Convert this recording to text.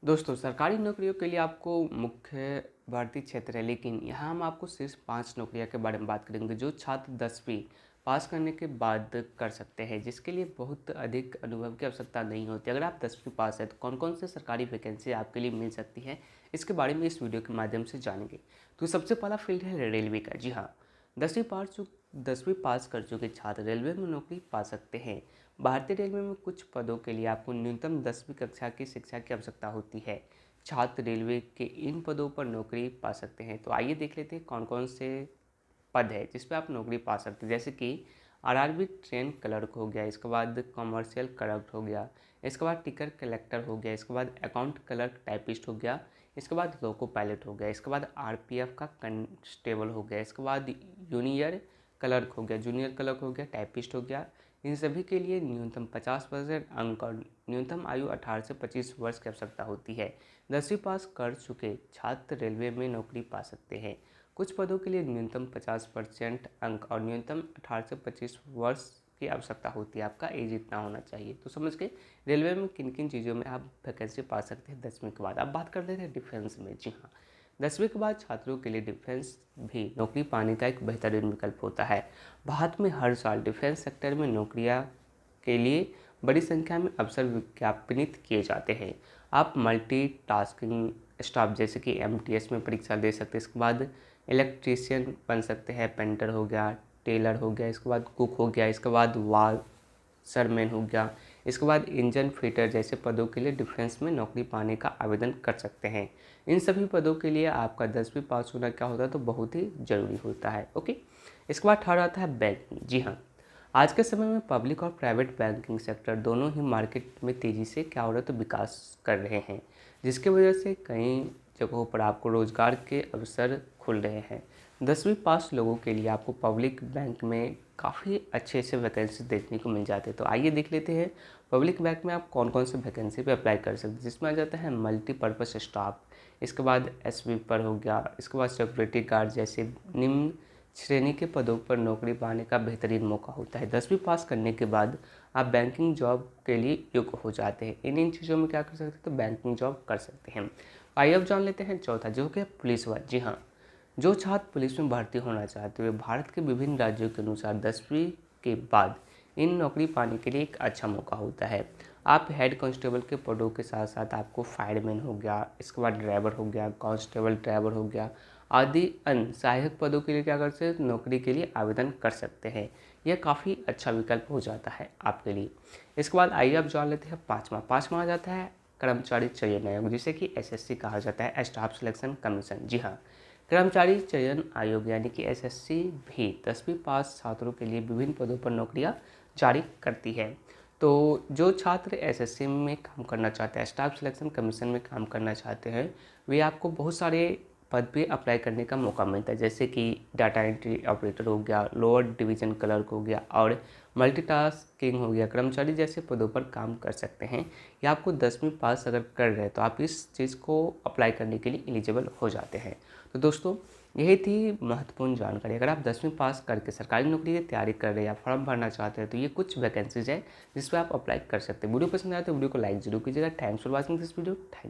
दोस्तों, सरकारी नौकरियों के लिए आपको मुख्य भर्ती क्षेत्र है, लेकिन यहाँ हम आपको सिर्फ 5 नौकरियों के बारे में बात करेंगे जो छात्र 10वीं पास करने के बाद कर सकते हैं, जिसके लिए बहुत अधिक अनुभव की आवश्यकता नहीं होती। अगर आप 10वीं पास है तो कौन कौन से सरकारी वैकेंसी आपके लिए मिल सकती है, इसके बारे में इस वीडियो के माध्यम से जानेंगे। तो सबसे पहला फील्ड है रेलवे का। जी हाँ, 10वीं पास कर चुके छात्र रेलवे में नौकरी पा सकते हैं। भारतीय रेलवे में कुछ पदों के लिए आपको न्यूनतम 10वीं कक्षा की शिक्षा की आवश्यकता होती है। छात्र रेलवे के इन पदों पर नौकरी पा सकते हैं। तो आइए देख लेते हैं कौन कौन से पद है जिस पे आप नौकरी पा सकते हैं। जैसे कि आरआरबी ट्रेन क्लर्क हो गया, इसके बाद कमर्शियल क्लर्क हो गया, इसके बाद टिकट कलेक्टर हो गया, इसके बाद अकाउंट क्लर्क टाइपिस्ट हो गया, इसके बाद लोको पायलट हो गया, इसके बाद आरपीएफ का कंस्टेबल हो गया, इसके बाद जूनियर क्लर्क हो गया, टाइपिस्ट हो गया। इन सभी के लिए न्यूनतम 50% अंक और न्यूनतम आयु 18 से 25 वर्ष की आवश्यकता होती है। 10वीं पास कर चुके छात्र रेलवे में नौकरी पा सकते हैं। कुछ पदों के लिए न्यूनतम 50% अंक और न्यूनतम 18 से 25 वर्ष की आवश्यकता होती है। आपका एज इतना होना चाहिए। तो समझ के रेलवे में किन किन चीज़ों में आप वैकेंसी पा सकते हैं 10वीं के बाद। अब बात कर लेते हैं डिफेंस में। जी हाँ, 10वीं के बाद छात्रों के लिए डिफेंस भी नौकरी पाने का एक बेहतरीन विकल्प होता है। भारत में हर साल डिफेंस सेक्टर में नौकरियां के लिए बड़ी संख्या में अवसर विज्ञापनित किए जाते हैं। आप मल्टीटास्किंग स्टाफ जैसे कि एमटीएस में परीक्षा दे सकते हैं। इसके बाद इलेक्ट्रीशियन बन सकते हैं, पेंटर हो गया, टेलर हो गया, इसके बाद कुक हो गया, इसके बाद सरमैन हो गया, इसके बाद इंजन फिटर जैसे पदों के लिए डिफेंस में नौकरी पाने का आवेदन कर सकते हैं। इन सभी पदों के लिए आपका 10वीं पास होना क्या होता है तो बहुत ही ज़रूरी होता है। ओके, इसके बाद थर्ड आता है बैंकिंग। जी हाँ, आज के समय में पब्लिक और प्राइवेट बैंकिंग सेक्टर दोनों ही मार्केट में तेज़ी से क्या हो रहा है तो विकास कर रहे हैं, जिसकी वजह से कई जगहों पर आपको रोज़गार के अवसर खुल रहे हैं। 10वीं पास लोगों के लिए आपको पब्लिक बैंक में काफ़ी अच्छे से वैकेंसी देखने को मिल जाते हैं। तो आइए देख लेते हैं पब्लिक बैंक में आप कौन कौन से वैकेंसी पे अप्लाई कर सकते हैं, जिसमें आ जाता है मल्टीपर्पज़ स्टाफ, इसके बाद स्वीपर हो गया, इसके बाद सिक्योरिटी गार्ड जैसे निम्न श्रेणी के पदों पर नौकरी पाने का बेहतरीन मौका होता है। 10वीं पास करने के बाद आप बैंकिंग जॉब के लिए योग्य हो जाते हैं। इन चीज़ों में क्या कर सकते हैं तो बैंकिंग जॉब कर सकते हैं। आइए अब जान लेते हैं चौथा, जो कि पुलिस वर्ग। जी हाँ, जो छात्र पुलिस में भर्ती होना चाहते हुए भारत के विभिन्न राज्यों के अनुसार 10वीं के बाद इन नौकरी पाने के लिए एक अच्छा मौका होता है। आप हेड कांस्टेबल के पदों के साथ साथ आपको फायरमैन हो गया, इसके बाद ड्राइवर हो गया, कांस्टेबल ड्राइवर हो गया आदि अन्य सहायक पदों के लिए क्या कर सकते हैं नौकरी के लिए आवेदन कर सकते हैं। यह काफ़ी अच्छा विकल्प हो जाता है आपके लिए। इसके बाद आइए अब जान लेते हैं पाँचवा आ जाता है कर्मचारी चयन आयोग, जिसे कि एसएससी कहा जाता है, स्टाफ सिलेक्शन कमीशन। जी हाँ, कर्मचारी चयन आयोग यानी कि एसएससी भी 10वीं पास छात्रों के लिए विभिन्न पदों पर नौकरियां जारी करती है। तो जो छात्र एसएससी में काम करना चाहते हैं, स्टाफ सिलेक्शन कमीशन में काम करना चाहते हैं, वे आपको बहुत सारे पद पे अप्लाई करने का मौका मिलता है, जैसे कि डाटा एंट्री ऑपरेटर हो गया, लोअर डिवीजन क्लर्क हो गया और मल्टीटास्किंग हो गया। कर्मचारी जैसे पदों पर काम कर सकते हैं। या आपको 10वीं पास अगर कर रहे हैं तो आप इस चीज़ को अप्लाई करने के लिए एलिजिबल हो जाते हैं। तो दोस्तों, यही थी महत्वपूर्ण जानकारी। अगर आप 10वीं पास करके सरकारी नौकरी की तैयारी कर रहे हैं या फॉर्म भरना चाहते हैं तो ये कुछ वैकेंसीज है जिस पर आप अप्लाई कर सकते हैं। वीडियो पसंद आए तो वीडियो को लाइक जरूर कीजिएगा। Thanks for watching this video. Thank